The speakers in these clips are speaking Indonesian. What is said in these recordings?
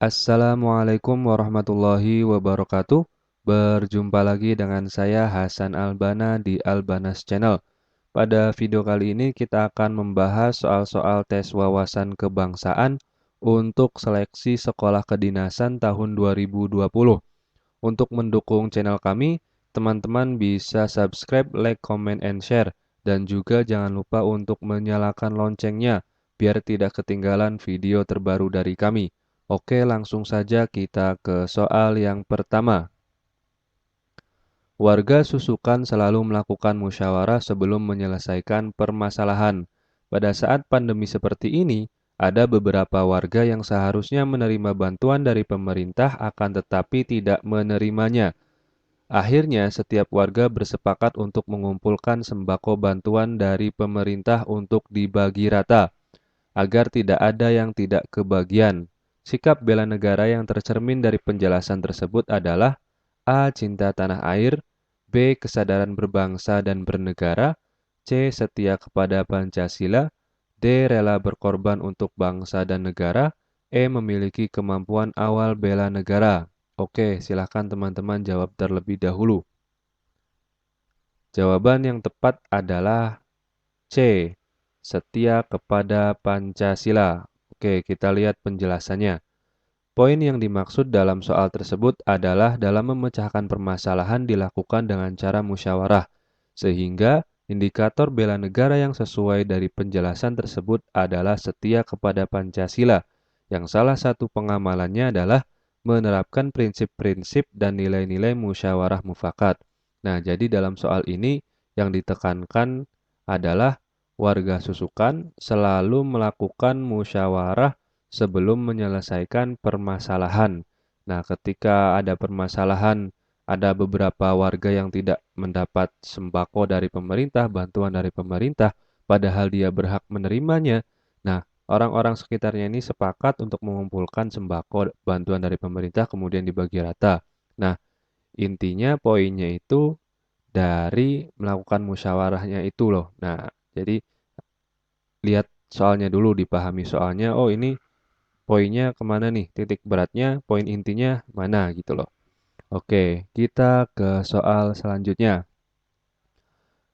Assalamualaikum warahmatullahi wabarakatuh. Berjumpa lagi dengan saya Hasan Albana di Albanas Channel. Pada video kali ini kita akan membahas soal-soal tes wawasan kebangsaan untuk seleksi sekolah kedinasan tahun 2020. Untuk mendukung channel kami, teman-teman bisa subscribe, like, comment, and share. Dan juga jangan lupa untuk menyalakan loncengnya biar tidak ketinggalan video terbaru dari kami. Oke, langsung saja kita ke soal yang pertama. Warga Susukan selalu melakukan musyawarah sebelum menyelesaikan permasalahan. Pada saat pandemi seperti ini, ada beberapa warga yang seharusnya menerima bantuan dari pemerintah akan tetapi tidak menerimanya. Akhirnya, setiap warga bersepakat untuk mengumpulkan sembako bantuan dari pemerintah untuk dibagi rata, agar tidak ada yang tidak kebagian. Sikap bela negara yang tercermin dari penjelasan tersebut adalah A. Cinta tanah air, B. Kesadaran berbangsa dan bernegara, C. Setia kepada Pancasila, D. Rela berkorban untuk bangsa dan negara, E. Memiliki kemampuan awal bela negara. Oke, silahkan teman-teman jawab terlebih dahulu. Jawaban yang tepat adalah C. Setia kepada Pancasila. Oke, kita lihat penjelasannya. Poin yang dimaksud dalam soal tersebut adalah dalam memecahkan permasalahan dilakukan dengan cara musyawarah, sehingga indikator bela negara yang sesuai dari penjelasan tersebut adalah setia kepada Pancasila, yang salah satu pengamalannya adalah menerapkan prinsip-prinsip dan nilai-nilai musyawarah mufakat. Nah, jadi dalam soal ini yang ditekankan adalah warga Susukan selalu melakukan musyawarah sebelum menyelesaikan permasalahan. Nah, ketika ada permasalahan, ada beberapa warga yang tidak mendapat sembako dari pemerintah, bantuan dari pemerintah, padahal dia berhak menerimanya. Nah, orang-orang sekitarnya ini sepakat untuk mengumpulkan sembako bantuan dari pemerintah kemudian dibagi rata. Nah, intinya poinnya itu dari melakukan musyawarahnya itu loh. Nah, jadi lihat soalnya dulu, dipahami soalnya. Oh, ini poinnya kemana nih? Titik beratnya, poin intinya mana gitu loh. Oke, kita ke soal selanjutnya.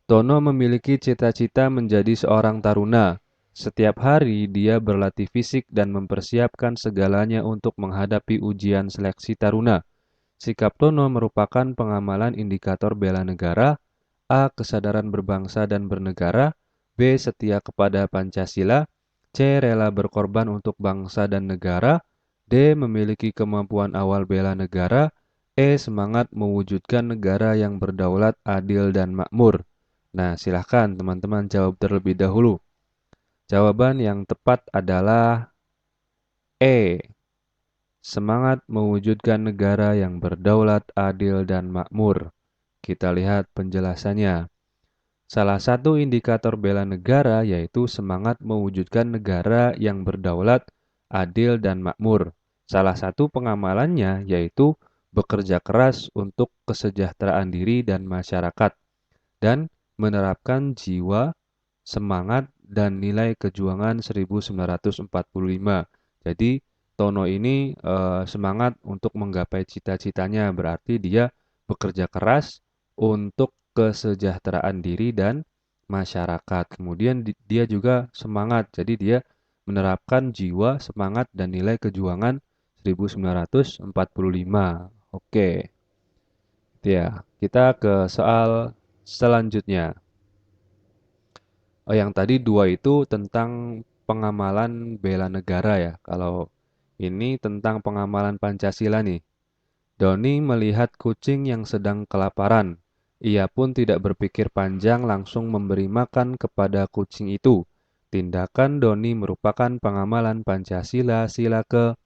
Tono memiliki cita-cita menjadi seorang taruna. Setiap hari dia berlatih fisik dan mempersiapkan segalanya untuk menghadapi ujian seleksi taruna. Sikap Tono merupakan pengamalan indikator bela negara, A. Kesadaran berbangsa dan bernegara, B. Setia kepada Pancasila, C. Rela berkorban untuk bangsa dan negara, D. Memiliki kemampuan awal bela negara, E. Semangat mewujudkan negara yang berdaulat, adil, dan makmur. Nah, silahkan teman-teman jawab terlebih dahulu. Jawaban yang tepat adalah E. Semangat mewujudkan negara yang berdaulat, adil, dan makmur. Kita lihat penjelasannya. Salah satu indikator bela negara yaitu semangat mewujudkan negara yang berdaulat, adil, dan makmur. Salah satu pengamalannya yaitu bekerja keras untuk kesejahteraan diri dan masyarakat, dan menerapkan jiwa, semangat, dan nilai kejuangan 1945. Jadi, Tono ini semangat untuk menggapai cita-citanya, berarti dia bekerja keras untuk kesejahteraan diri dan masyarakat. Kemudian dia juga semangat, jadi dia menerapkan jiwa, semangat, dan nilai kejuangan 1945. Oke, ya, kita ke soal selanjutnya. Oh, yang tadi dua itu tentang pengamalan bela negara ya. Kalau ini tentang pengamalan Pancasila nih. Doni melihat kucing yang sedang kelaparan. Ia pun tidak berpikir panjang langsung memberi makan kepada kucing itu. Tindakan Doni merupakan pengamalan Pancasila sila ke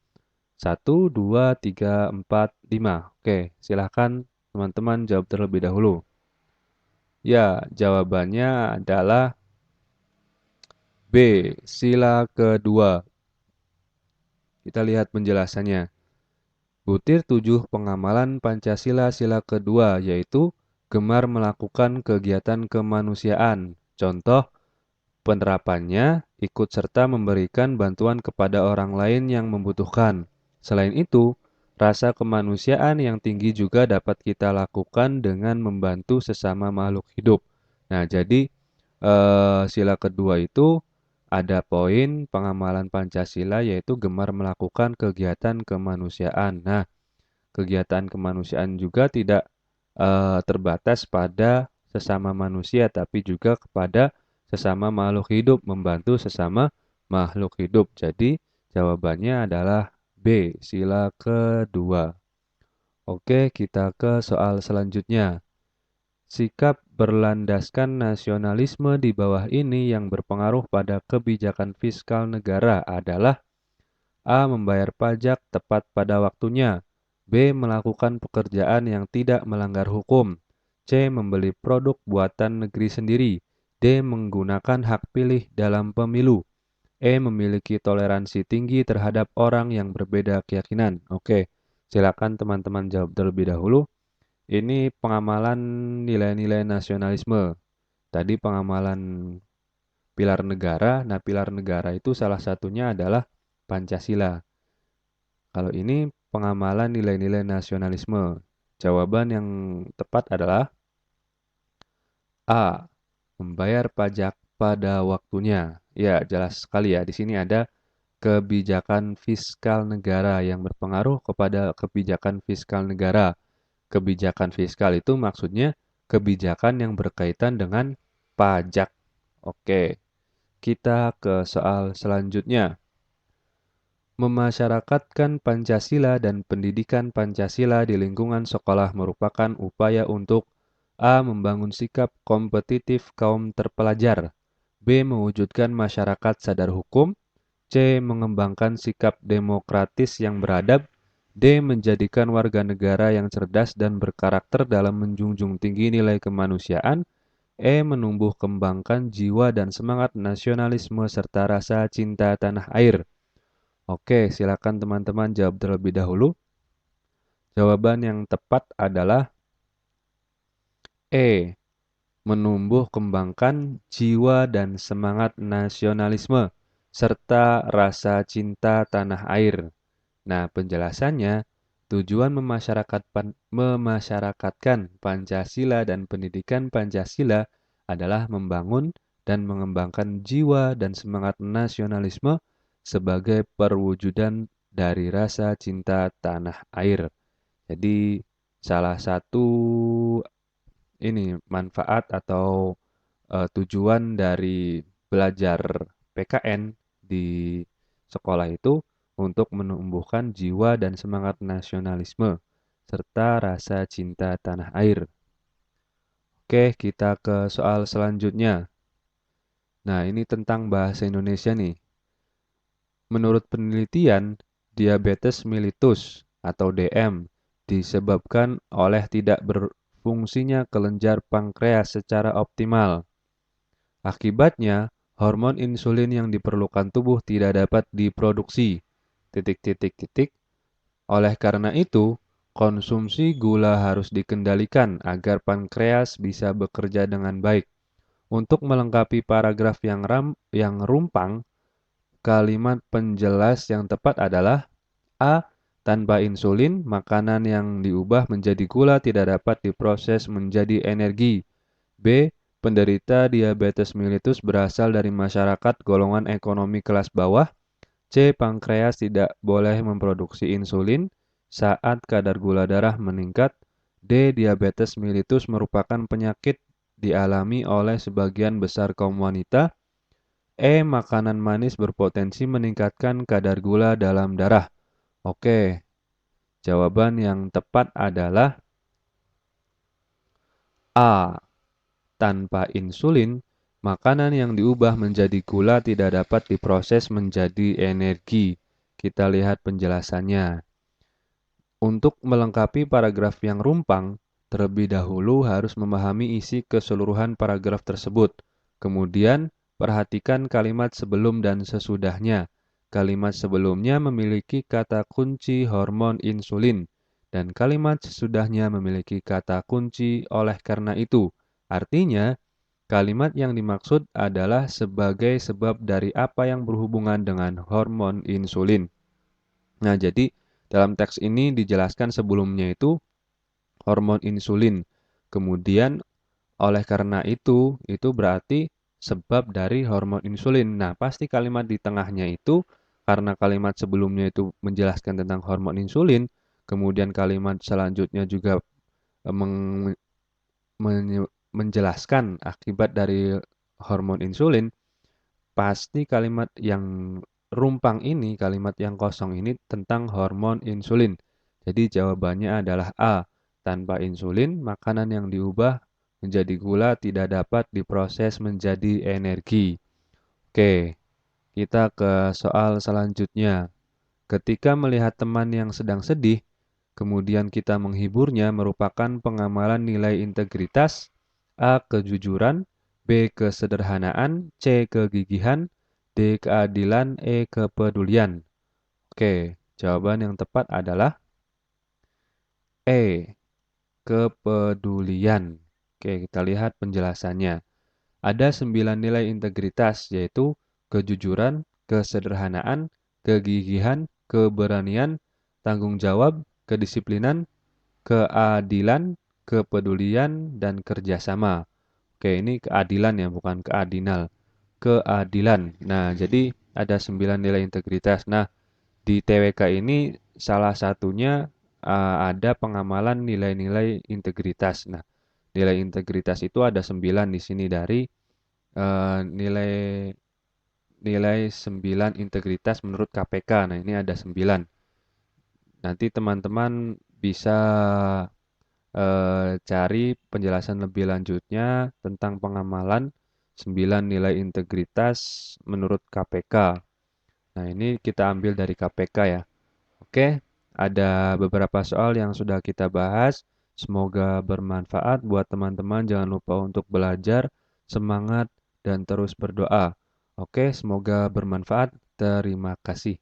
1, 2, 3, 4, 5. Oke, silahkan teman-teman jawab terlebih dahulu. Ya, jawabannya adalah B. Sila kedua. Kita lihat penjelasannya. Butir 7 pengamalan Pancasila sila kedua yaitu gemar melakukan kegiatan kemanusiaan. Contoh penerapannya ikut serta memberikan bantuan kepada orang lain yang membutuhkan. Selain itu, rasa kemanusiaan yang tinggi juga dapat kita lakukan dengan membantu sesama makhluk hidup. Nah, jadi sila kedua itu ada poin pengamalan Pancasila yaitu gemar melakukan kegiatan kemanusiaan. Nah, kegiatan kemanusiaan juga tidak terbatas pada sesama manusia, tapi juga kepada sesama makhluk hidup, membantu sesama makhluk hidup. Jadi, jawabannya adalah B, sila kedua. Oke, kita ke soal selanjutnya. Sikap berlandaskan nasionalisme di bawah ini yang berpengaruh pada kebijakan fiskal negara adalah A. Membayar pajak tepat pada waktunya. B. Melakukan pekerjaan yang tidak melanggar hukum. C. Membeli produk buatan negeri sendiri. D. Menggunakan hak pilih dalam pemilu. E. Memiliki toleransi tinggi terhadap orang yang berbeda keyakinan. Oke, silakan teman-teman jawab terlebih dahulu. Ini pengamalan nilai-nilai nasionalisme. Tadi pengamalan pilar negara. Nah, pilar negara itu salah satunya adalah Pancasila. Kalau ini pengamalan nilai-nilai nasionalisme. Jawaban yang tepat adalah A. Membayar pajak pada waktunya. Ya, jelas sekali ya. Di sini ada kebijakan fiskal negara yang berpengaruh kepada kebijakan fiskal negara. Kebijakan fiskal itu maksudnya kebijakan yang berkaitan dengan pajak. Oke, kita ke soal selanjutnya. Memasyarakatkan Pancasila dan pendidikan Pancasila di lingkungan sekolah merupakan upaya untuk A. Membangun sikap kompetitif kaum terpelajar. B. Mewujudkan masyarakat sadar hukum. C. Mengembangkan sikap demokratis yang beradab. D. Menjadikan warga negara yang cerdas dan berkarakter dalam menjunjung tinggi nilai kemanusiaan. E. Menumbuh kembangkan jiwa dan semangat nasionalisme serta rasa cinta tanah air. Oke, silakan teman-teman jawab terlebih dahulu. Jawaban yang tepat adalah E. Menumbuh kembangkan jiwa dan semangat nasionalisme serta rasa cinta tanah air. Nah, penjelasannya, tujuan memasyarakatkan Pancasila dan pendidikan Pancasila adalah membangun dan mengembangkan jiwa dan semangat nasionalisme sebagai perwujudan dari rasa cinta tanah air. Jadi, salah satu ini manfaat atau tujuan dari belajar PKN di sekolah itu untuk menumbuhkan jiwa dan semangat nasionalisme serta rasa cinta tanah air. Oke, kita ke soal selanjutnya. Nah, ini tentang bahasa Indonesia nih. Menurut penelitian, diabetes mellitus atau DM disebabkan oleh tidak berfungsinya kelenjar pankreas secara optimal. Akibatnya, hormon insulin yang diperlukan tubuh tidak dapat diproduksi. Titik, titik, titik. Oleh karena itu, konsumsi gula harus dikendalikan agar pankreas bisa bekerja dengan baik. Untuk melengkapi paragraf yang rumpang, kalimat penjelas yang tepat adalah A. Tanpa insulin, makanan yang diubah menjadi gula tidak dapat diproses menjadi energi. B. Penderita diabetes mellitus berasal dari masyarakat golongan ekonomi kelas bawah. C. Pankreas tidak boleh memproduksi insulin saat kadar gula darah meningkat. D. Diabetes mellitus merupakan penyakit dialami oleh sebagian besar kaum wanita. E. Makanan manis berpotensi meningkatkan kadar gula dalam darah. Oke, jawaban yang tepat adalah A. Tanpa insulin, makanan yang diubah menjadi gula tidak dapat diproses menjadi energi. Kita lihat penjelasannya. Untuk melengkapi paragraf yang rumpang, terlebih dahulu harus memahami isi keseluruhan paragraf tersebut. Kemudian, perhatikan kalimat sebelum dan sesudahnya. Kalimat sebelumnya memiliki kata kunci hormon insulin, dan kalimat sesudahnya memiliki kata kunci oleh karena itu. Artinya, kalimat yang dimaksud adalah sebagai sebab dari apa yang berhubungan dengan hormon insulin. Nah, jadi Dalam teks ini dijelaskan sebelumnya itu hormon insulin. Kemudian oleh karena itu berarti sebab dari hormon insulin. Nah, pasti kalimat di tengahnya itu karena kalimat sebelumnya itu menjelaskan tentang hormon insulin, kemudian kalimat selanjutnya juga meng- menjelaskan akibat dari hormon insulin, pasti kalimat yang rumpang ini, kalimat yang kosong ini tentang hormon insulin. Jadi jawabannya adalah A. Tanpa insulin, makanan yang diubah menjadi gula tidak dapat diproses menjadi energi. Oke, kita ke soal selanjutnya. Ketika melihat teman yang sedang sedih, kemudian kita menghiburnya merupakan pengamalan nilai integritas, A. Kejujuran, B. Kesederhanaan, C. Kegigihan, D. Keadilan, E. Kepedulian. Oke, jawaban yang tepat adalah E. Kepedulian. Oke, kita lihat penjelasannya. Ada 9 nilai integritas, yaitu kejujuran, kesederhanaan, kegigihan, keberanian, tanggung jawab, kedisiplinan, keadilan, kepedulian, dan kerjasama. Oke, ini keadilan ya, bukan keadinal. Keadilan. Nah, jadi ada 9 nilai integritas. Nah, di TWK ini salah satunya ada pengamalan nilai-nilai integritas. Nah, nilai integritas itu ada 9 di sini dari nilai nilai 9 integritas menurut KPK. Nah, ini ada 9. Nanti teman-teman bisa cari penjelasan lebih lanjutnya tentang pengamalan 9 nilai integritas menurut KPK. Nah, ini kita ambil dari KPK ya. Oke, ada beberapa soal yang sudah kita bahas. Semoga bermanfaat buat teman-teman. Jangan lupa untuk belajar, semangat, dan terus berdoa. Oke, semoga bermanfaat. Terima kasih.